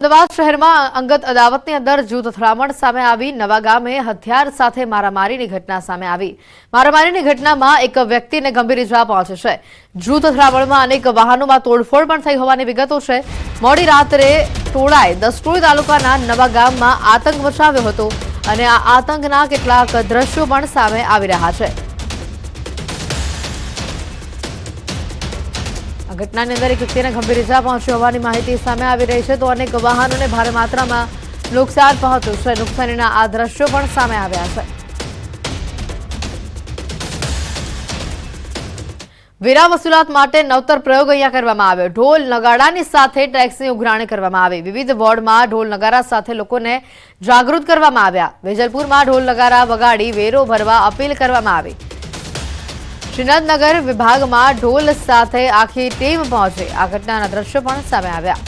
અમદાવાદ શહેરમાં અંગત અદાવતની અંદર જૂથ અથડામણ સામે આવી નવા ગામે હથિયાર સાથે મારામારીની ઘટના સામે આવી। મારામારીની ઘટનામાં એક વ્યક્તિને ગંભીર ઇજા પહોંચી છે। જૂથ અથડામણમાં અનેક વાહનોમાં તોડફોડ પણ થઈ હોવાની વિગતો છે। મોડી રાત્રે ટોળાએ દસક્રોઈ તાલુકાના નવા ગામમાં આતંક મચાવ્યો હતો અને આ આતંકના કેટલાક દ્રશ્યો પણ સામે આવી રહ્યા છે। ઘટનાની અંદર એક વ્યક્તિને ગંભીર ઇજા પહોંચી હોવાની માહિતી સામે આવી રહી છે, તો અનેક વાહનોને ભારે માત્રામાં નુકસાન પહોંચ્યું છે। નુકસાનીના આ દ્રશ્યો પણ સામે આવ્યા છે। વેરા વસૂલાત માટે નવતર પ્રયોગ અહીંયા કરવામાં આવ્યો। ઢોલ નગાડાની સાથે ટેક્સની ઉઘરાણી કરવામાં આવી। વિવિધ વોર્ડમાં ઢોલ નગારા સાથે લોકોને જાગૃત કરવામાં આવ્યા। વેજલપુરમાં ઢોલ નગારા વગાડી વેરો ભરવા અપીલ કરવામાં આવી। श्रीनाथनगर विभाग में ढोल साथे आखी टीम पहुंची। आ घटनाना दृश्यो पण सामे आव्या।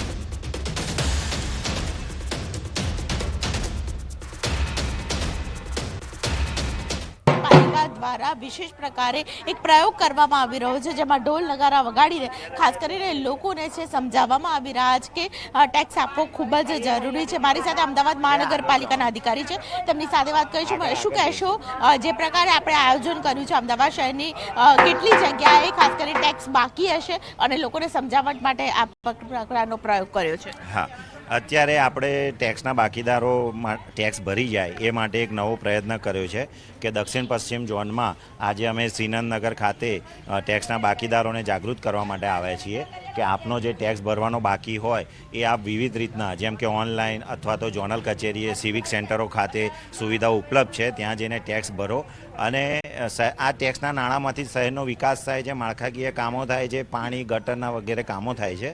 द्वारा विशेष प्रकारे एक प्रयोग करवामां आवी रह्यो छे, जेमां ढोल नगारा वगाड़ीने खास करीने लोकोने छे समजाववामां आवी रह्या छे के टेक्स आपવો खूब ज जरूरी छे। मारी साथे अमदावाद महानगरपालिकाना अधिकारी छे, તેમની સાથે વાત કરીશું। શું કહેશો, જે પ્રકારે આપણે આયોજન કર્યું છે અમદાવાદ શહેરની કેટલી જગ્યાએ ખાસ કરીને ટેક્સ બાકી હશે અને લોકોને સમજાવટ માટે આ પ્રકારનો પ્રયોગ કર્યો છે? હા, અત્યારે આપણે ટેક્સના બાકીદારો ટેક્સ ભરી જાય એ માટે એક નવો પ્રયત્ન કર્યો છે કે દક્ષિણ પશ્ચિમ ઝોનમાં આજે અમે શ્રીનાથનગર ખાતે ટેક્સના બાકીદારોને જાગૃત કરવા માટે આવ્યા છીએ કે આપનો જે ટેક્સ ભરવાનો બાકી હોય એ આપ વિવિધ રીતના જેમ કે ઓનલાઈન અથવા તો ઝોનલ કચેરીએ સિવિક સેન્ટરો ખાતે સુવિધાઓ ઉપલબ્ધ છે, ત્યાં જઈને ટેક્સ ભરો અને આ ટેક્સના નાણાંમાંથી શહેરનો વિકાસ થાય છે, માળખાકીય કામો થાય છે, પાણી ગટરના વગેરે કામો થાય છે।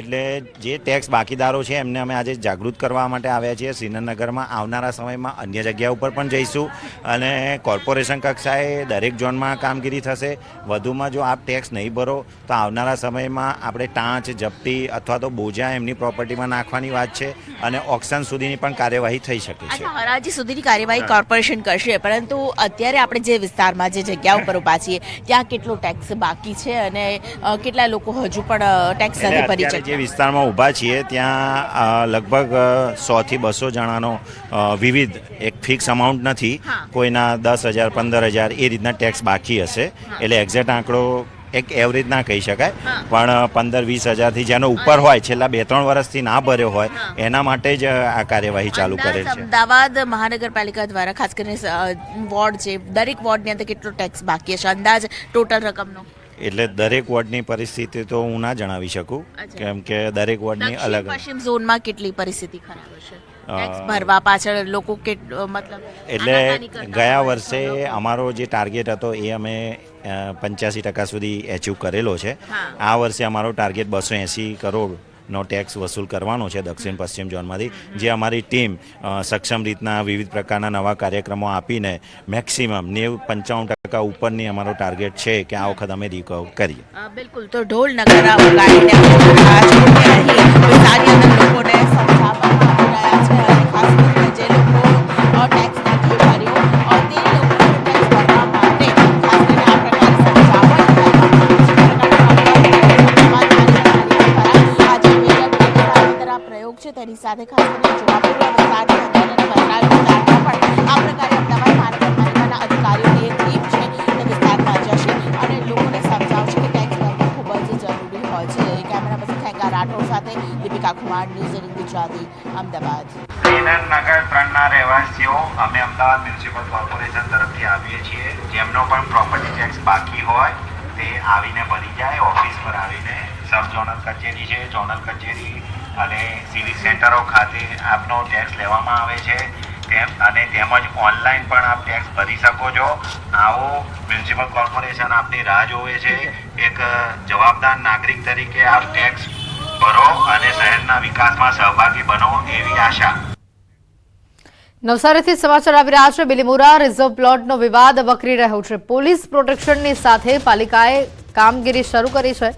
એટલે જે ટેક્સ બાકીદારો છે એમને અમે આજે જાગૃત કરવા માટે આવ્યા છીએ। શ્રીનાથનગરમાં આવનારા સમયમાં અન્ય જગ્યા ઉપર પણ જઈશું અને કોર્પોરેશન કક્ષાએ દરેક ઝોનમાં કામગીરી થશે। વધુમાં જો આપ ટેક્સ નહીં ભરો તો આવનારા સમયમાં આપણે ટાંચ જપ્તી અથવા તો બોજા એમની પ્રોપર્ટીમાં નાખવાની વાત છે અને ઓક્શન સુધીની પણ કાર્યવાહી થઈ શકે છે। હરાજી સુધીની કાર્યવાહી કોર્પોરેશન કરશે, પરંતુ અત્યારે આપણે જે વિસ્તારમાં જે જગ્યા ઉપર ઊભા છીએ ત્યાં કેટલો ટેક્સ બાકી છે અને કેટલા લોકો હજુ પણ ટેક્સ નથી ભરી શકતા? જે વિસ્તારમાં ઊભા છીએ ત્યાં લગભગ 100 થી 200 જણાનો વિવિધ એક ફિક્સ અમાઉન્ટ નથી, કોઈના 10,000 15,000 એ રીતના ટેક્સ બાકી હશે। એટલે એક્ઝેક્ટ આંકડો એક એવરેજ ના કહી શકાય, પણ 15-20 હજારથી જેનો ઉપર હોય, છેલ્લા 2-3 વર્ષથી ના ભર્યો હોય એના માટે જ આ કાર્યવાહી ચાલુ કરેલ છે। અમદાવાદ મહાનગરપાલિકા દ્વારા ખાસ કરીને વોર્ડ છે, દરેક વોર્ડની અંદર કેટલો ટેક્સ બાકી હશે અંદાજ ટોટલ રકમનો? એટલે દરેક વોર્ડની પરિસ્થિતિ તો હું ના જણાવી શકું, કેમ કે દરેક વોર્ડની અલગ પશ્ચિમ ઝોનમાં કેટલી પરિસ્થિતિ ખરાબ હશે ટેક્સ ભરવા પાછળ લોકો મતલબ? એટલે ગયા વર્ષે અમારો જે ટાર્ગેટ હતો એ અમે 85% સુધી એચીવ કરેલો છે। આ વર્ષે અમારો ટાર્ગેટ 280 કરોડનો ટેક્સ વસૂલ કરવાનો છે દક્ષિણ પશ્ચિમ ઝોનમાંથી, જે અમારી ટીમ સક્ષમ રીતના વિવિધ પ્રકારના નવા કાર્યક્રમો આપીને મેક્સિમમ 90-95% ઉપરની અમારો ટાર્ગેટ છે કે આ વખત અમે રિકવર કરીએ। બિલકુલ, તો ઢોલ નગારા વગાડીને લોકોને સમજાવવામાં આવી રહ્યા છે અને ખાસ કરીને જે લોકો ટેક્સ નથી ભર્યો તે લોકોને ટેક્સ ભરવા માટે ખાસ કરીને આ પ્રકારે સમજાવટ પ્રયોગ છે તેની સાથે ખાસ કરીને જોવાપુરા વિસ્તારની અંદર અને વસરાજ વિસ્તારમાં પણ આ પ્રકારે અમદાવાદ મહાનગરપાલિકાના અધિકારીઓની એક ટીમ છે તે વિસ્તારમાં જશે અને લોકોને સમજાવશે કે ટેક્સ ભરવું ખૂબ જ જરૂરી હોય છે। કેમેરા પર્સન ખેંગા રાઠોડ સાથે દીપિકા કુમાર, ન્યૂઝ 18 ગુજરાતી, અમદાવાદ। શ્રીનાથનગર 3ના રહેવાસીઓ અમે અમદાવાદ મ્યુનિસિપલ કોર્પોરેશન તરફથી આવીએ છીએ। જેમનો પણ પ્રોપર્ટી ટેક્સ બાકી હોય તે આવીને ભરી જાય। ઓફિસ પર આવીને સબ ઝોનલ કચેરી છે, ઝોનલ કચેરી અને સિવિક સેન્ટરો ખાતે આપનો ટેક્સ લેવામાં આવે છે અને તેમજ ઓનલાઈન પણ આપ ટેક્સ ભરી શકો છો। આવો મ્યુનિસિપલ કોર્પોરેશન આપની રાહ જોવે છે। એક જવાબદાર નાગરિક તરીકે આપ ટેક્સ ભરો અને શહેરના વિકાસમાં સહભાગી બનો એવી આશા। નવસારીથી સમાચાર આવી રહ્યા છે। બિલીમોરા રિઝર્વ પ્લોટનો વિવાદ વકરી રહ્યો છે। પોલીસ પ્રોટેક્શનની સાથે પાલિકાએ કામગીરી શરૂ કરી છે।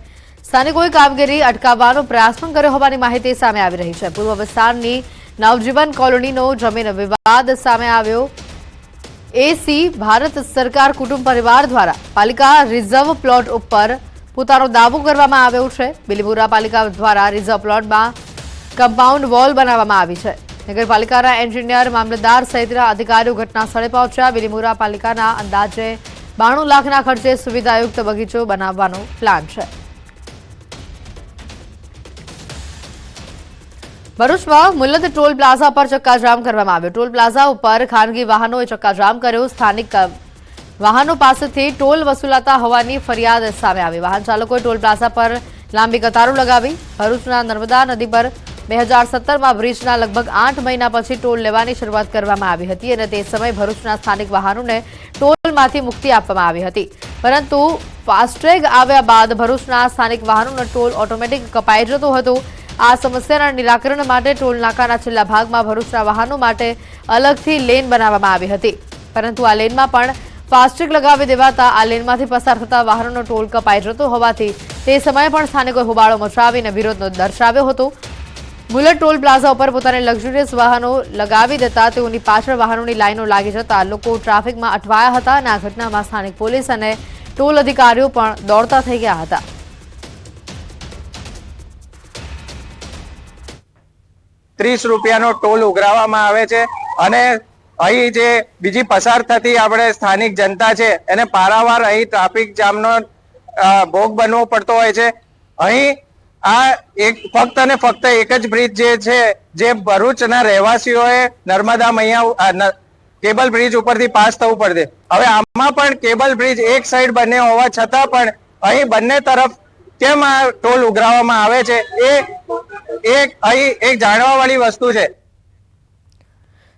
સ્થાનિકોએ કામગીરી અટકાવવાનો પ્રયાસ પણ કર્યો હોવાની માહિતી સામે આવી રહી છે। પૂર્વ વિસ્તારની નવજીવન કોલોનીનો જમીન વિવાદ સામે આવ્યો। એસી ભારત સરકાર કુટુંબ પરિવાર દ્વારા પાલિકા રિઝર્વ પ્લોટ ઉપર પોતાનો દાવો કરવામાં આવ્યો છે। બિલીમોરા પાલિકા દ્વારા રિઝર્વ પ્લોટમાં કમ્પાઉન્ડ વોલ બનાવવામાં આવી છે. નગરપાલિકાના એન્જિનિયર, મામલતદાર સહિતના અધિકારીઓ ઘટના સ્થળે પહોંચ્યા. બિલીમોરા પાલિકાના અંદાજે 92 લાખના ખર્ચે સુવિધાયુક્ત બગીચો બનાવવાનો પ્લાન છે. ભરૂચમાં મુલદ ટોલ પ્લાઝા પર ચક્કાજામ કરવામાં આવ્યો. ટોલ પ્લાઝા ઉપર ખાનગી વાહનોએ ચક્કાજામ કર્યો. સ્થાનિક વાહનો પાસેથી ટોલ વસૂલાતા હોવાની ફરિયાદ સામે આવી. વાહન ચાલકોએ ટોલ પ્લાઝા પર લાંબી કતારો લગાવી. ભરૂચના નર્મદા નદી પર 2017માં બ્રિજના લગભગ 8 મહિના પછી ટોલ લેવાની શરૂઆત કરવામાં આવી હતી અને તે સમયે ભરૂચના સ્થાનિક વાહનોને ટોલમાંથી મુક્તિ આપવામાં આવી હતી. પરંતુ ફાસ્ટ્રેગ આવ્યા બાદ ભરૂચના સ્થાનિક વાહનોનો ટોલ ઓટોમેટિક કપાઈ જતો હતો. આ સમસ્યાના નિરાકરણ માટે ટોલ નાકાના છેલ્લા ભાગમાં ભરૂચના વાહનો માટે અલગથી લેન બનાવવામાં આવી હતી. પરંતુ આ લેનમાં પણ ફાસ્ટ્રેગ લગાવી દેવાતા આ લેનમાંથી પસાર થતા વાહનોનો ટોલ કપાઈ જતો હોવાથી તે સમયે પણ સ્થાનિકોએ હોબાળો મચાવીને વિરોધ દર્શાવ્યો હતો. મુલદ ટોલ પ્લાઝા ઉપર પોતાની લક્ઝુરિયસ વાહનો લગાવી દેતા તેઓની પાછળ વાહનોની લાઈનો લાગી જતા લોકો ટ્રાફિકમાં અટવાયા હતા અને આ ઘટનામાં સ્થાનિક પોલીસ અને ટોલ અધિકારીઓ પણ દોડતા થઈ ગયા હતા. ₹30નો ટોલ ઉઘરાવવામાં આવે છે અને અહીં જે બીજી પસાર થતી આપણે સ્થાનિક જનતા છે એને પારાવાર અહીં ટ્રાફિક જામનો ભોગ બનવો પડતો હોય છે. અહીં આ ફક્ત અને ફક્ત એક જ બ્રિજ જે છે જે ભરૂચના રહેવાસીઓએ નર્મદા મૈયા કેબલ બ્રિજ ઉપરથી પાસ થવું પડશે. હવે આમાં પણ કેબલ બ્રિજ એક સાઈડ બને હોવા છતાં પણ અહીં બંને તરફ કેમ આ ટોલ ઉઘરાવવામાં આવે છે એ અહીં એક જાણવા વાળી વસ્તુ છે.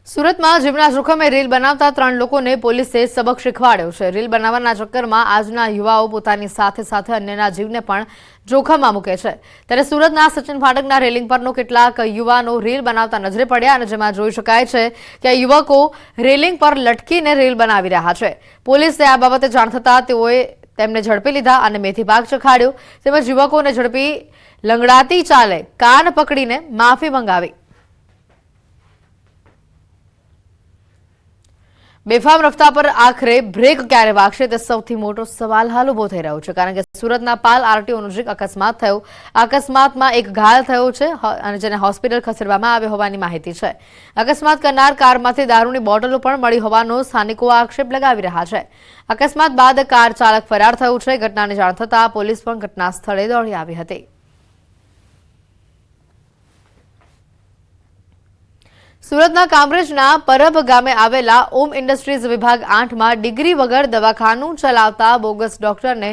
સુરતમાં જીવના જોખમે રીલ બનાવતા 3 લોકોને પોલીસે સબક શીખવાડ્યો છે. રીલ બનાવવાના ચક્કરમાં આજના યુવાઓ પોતાની સાથે સાથે અન્યના જીવને પણ જોખમમાં મૂકે છે. ત્યારે સુરતના સચિન ફાટકના રેલિંગ પરનો કેટલાક યુવાનો રીલ બનાવતા નજરે પડ્યા અને જેમાં જોઈ શકાય છે કે આ યુવકો રેલિંગ પર લટકીને રીલ બનાવી રહ્યા છે. પોલીસે આ બાબતે જાણ થતાં તેઓએ તેમને ઝડપી લીધા અને મેથી પાક ચખાડ્યો. તેમજ યુવકોને ઝડપી લંગડાતી ચાલે કાન પકડીને માફી મંગાવી. બેફામ રસ્તા પર આખરે બ્રેક ક્યારે વાગશે તે સૌથી મોટો સવાલ હાલ ઉભો થઈ રહ્યો છે. કારણ કે સુરતના પાલ આરટીઓ નજીક અકસ્માત થયો. અકસ્માતમાં એક ઘાયલ થયો છે અને જેને હોસ્પિટલ ખસેડવામાં આવ્યો હોવાની માહિતી છે. અકસ્માત કરનાર કારમાંથી દારૂની બોટલો પણ મળી હોવાનો સ્થાનિકો આક્ષેપ લગાવી રહ્યા છે. અકસ્માત બાદ કાર ચાલક ફરાર થયો છે. ઘટનાની જાણ થતાં પોલીસ પણ ઘટના સ્થળે દોડી આવી હતી. સુરતના કામરેજના પરબ ગામે આવેલા ઓમ ઇન્ડસ્ટ્રીઝ વિભાગ 8માં ડિગ્રી વગર દવાખાનું ચલાવતા બોગસ ડોક્ટરને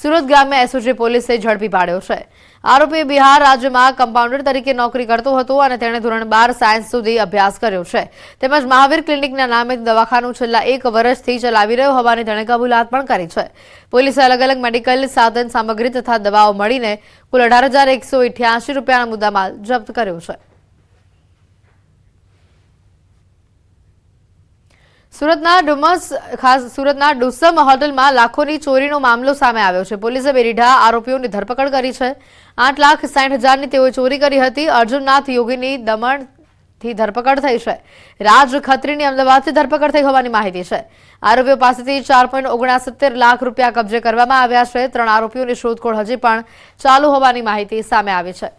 સુરત ગ્રામ્ય એસઓજી પોલીસે ઝડપી પાડ્યો છે. આરોપી બિહાર રાજ્યમાં કમ્પાઉન્ડર તરીકે નોકરી કરતો હતો અને તેણે ધોરણ 12 સાયન્સ સુધી અભ્યાસ કર્યો છે. તેમજ મહાવીર ક્લિનિકના નામે દવાખાનું છેલ્લા 1 વર્ષથી ચલાવી રહ્યો હોવાની તેણે કબૂલાત પણ કરી છે. પોલીસે અલગ અલગ મેડિકલ સાધન સામગ્રી તથા દવાઓ મળીને કુલ ₹18,188 મુદ્દામાલ જપ્ત કર્યો છે. સુરતના ડુસમ હોટલમાં લાખોની ચોરીનો મામલો સામે આવ્યો છે. પોલીસે બેરીઢા આરોપીઓની ધરપકડ કરી છે. 8,60,000ની તેઓએ ચોરી કરી હતી. અર્જુનનાથ યોગીની દમણથી ધરપકડ થઈ છે. રાજ ખત્રીની અમદાવાદથી ધરપકડ થઈ હોવાની માહિતી છે. આરોપીઓ પાસેથી ₹4.69 લાખ કબજે કરવામાં આવ્યા છે. 3 આરોપીઓની શોધખોળ હજી પણ ચાલુ હોવાની માહિતી સામે આવી છે.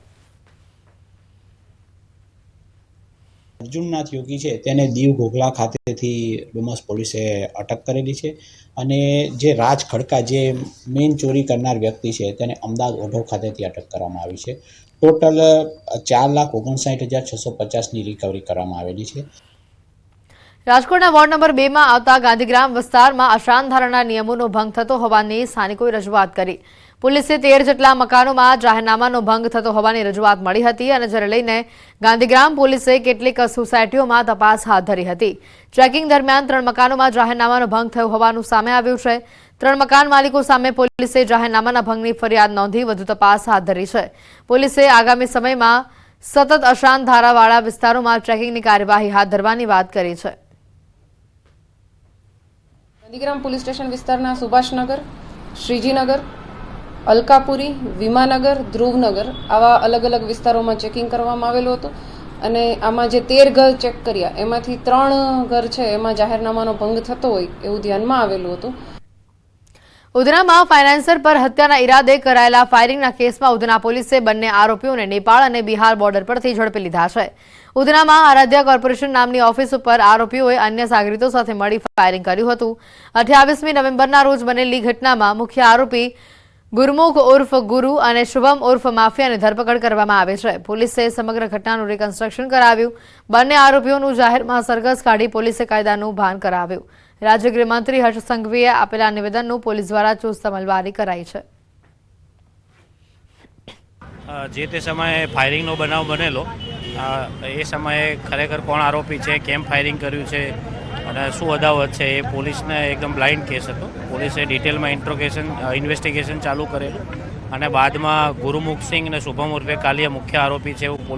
અર્જુનનાથ યોગી છે તેને દીવ ઘોઘલા ખાતેથી ડુમસ પોલીસે અટક કરેલી છે અને જે રાજ ખડકા જે મેઇન ચોરી કરનાર વ્યક્તિ છે તેને અમદાવાદ ઓઢવ ખાતેથી અટક કરવામાં આવી છે. ટોટલ ₹4,59,650ની રિકવરી કરવામાં આવેલી છે. રાજકોટના વોર્ડ નંબર 2માં આવતા ગાંધીગ્રામ વિસ્તારમાં અશાંતધારાના નિયમોનો ભંગ થતો હોવાની સ્થાનિકોએ રજૂઆત કરી. પોલીસે 13 જેટલા મકાનોમાં જાહેરનામાનો ભંગ થતો હોવાની રજૂઆત મળી હતી અને જેને લઈને ગાંધીગ્રામ પોલીસે કેટલીક સોસાયટીઓમાં તપાસ હાથ ધરી હતી. ચેકિંગ દરમિયાન 3 મકાનોમાં જાહેરનામાનો ભંગ થયો હોવાનું સામે આવ્યું છે. 3 મકાન માલિકો સામે પોલીસે જાહેરનામાના ભંગની ફરિયાદ નોંધી વધુ તપાસ હાથ ધરી છે. પોલીસે આગામી સમયમાં સતત અશાંત ધારાવાળા વિસ્તારોમાં ચેકિંગની કાર્યવાહી હાથ ધરવાની વાત કરી છે. ગાંધીગ્રામ પોલીસ સ્ટેશન વિસ્તારના સુભાષનગર, શ્રીજીનગર, અલકાપુરી, વિમાનગર, ધ્રુવનગર આવા અલગ અલગ વિસ્તારોમાં ચેકિંગ કરવામાં આવેલું હતું અને આમાં જે 13 ઘર ચેક કર્યા એમાંથી 3 ઘર છે એમાં જાહેરનામાનો ભંગ થતો હોય એવું ધ્યાનમાં આવેલું હતું. ઉધનામાં ફાઇનાન્સર પર હત્યાના ઈરાદે કરાયેલા ફાયરિંગના કેસમાં ઉધના પોલીસે બંને આરોપીઓને નેપાળ અને બિહાર બોર્ડર પરથી ઝડપી લીધા છે. ઉધનામાં આરાધ્યા કોર્પોરેશન નામની ઓફિસ ઉપર આરોપીઓએ અન્ય સાગરીતો સાથે મળી ફાયરિંગ કર્યું હતું. 28મી નવેમ્બરના રોજ બનેલી ઘટનામાં મુખ્ય આરોપી ગુરમુખ ઉર્ફ ગુરુ અને શુભમ ઉર્ફ માફિયાની ધરપકડ કરવામાં આવી છે. પોલીસે સમગ્ર ઘટનાનું રિકન્સ્ટ્રક્શન કરાવ્યું. બંને આરોપીઓનું જાહેરમાં સરઘસ કાઢી પોલીસે કાયદાનું ભાન કરાવ્યું. રાજ્ય ગૃહમંત્રી હર્ષ સંઘવીએ આપેલા નિવેદનનું પોલીસ દ્વારા ચુસ્ત અમલવારી કરાઈ છે. જે તે સમયે ફાયરિંગનો બનાવ બનેલો એ સમયે ખરેખર કોણ આરોપી છે, કેમ ફાયરિંગ કર્યું છે અને શું અદાવત છે એ પોલીસને એકદમ બ્લાઇન્ડ કેસ હતો. પોલીસે ડિટેલમાં ઇન્વેસ્ટિગેશન ચાલુ કરેલું અને બાદમાં ગુરુમુખ સિંહ અને શુભમ ઉર્ફે કાલિયા મુખ્ય આરોપી છે એવું પોલીસ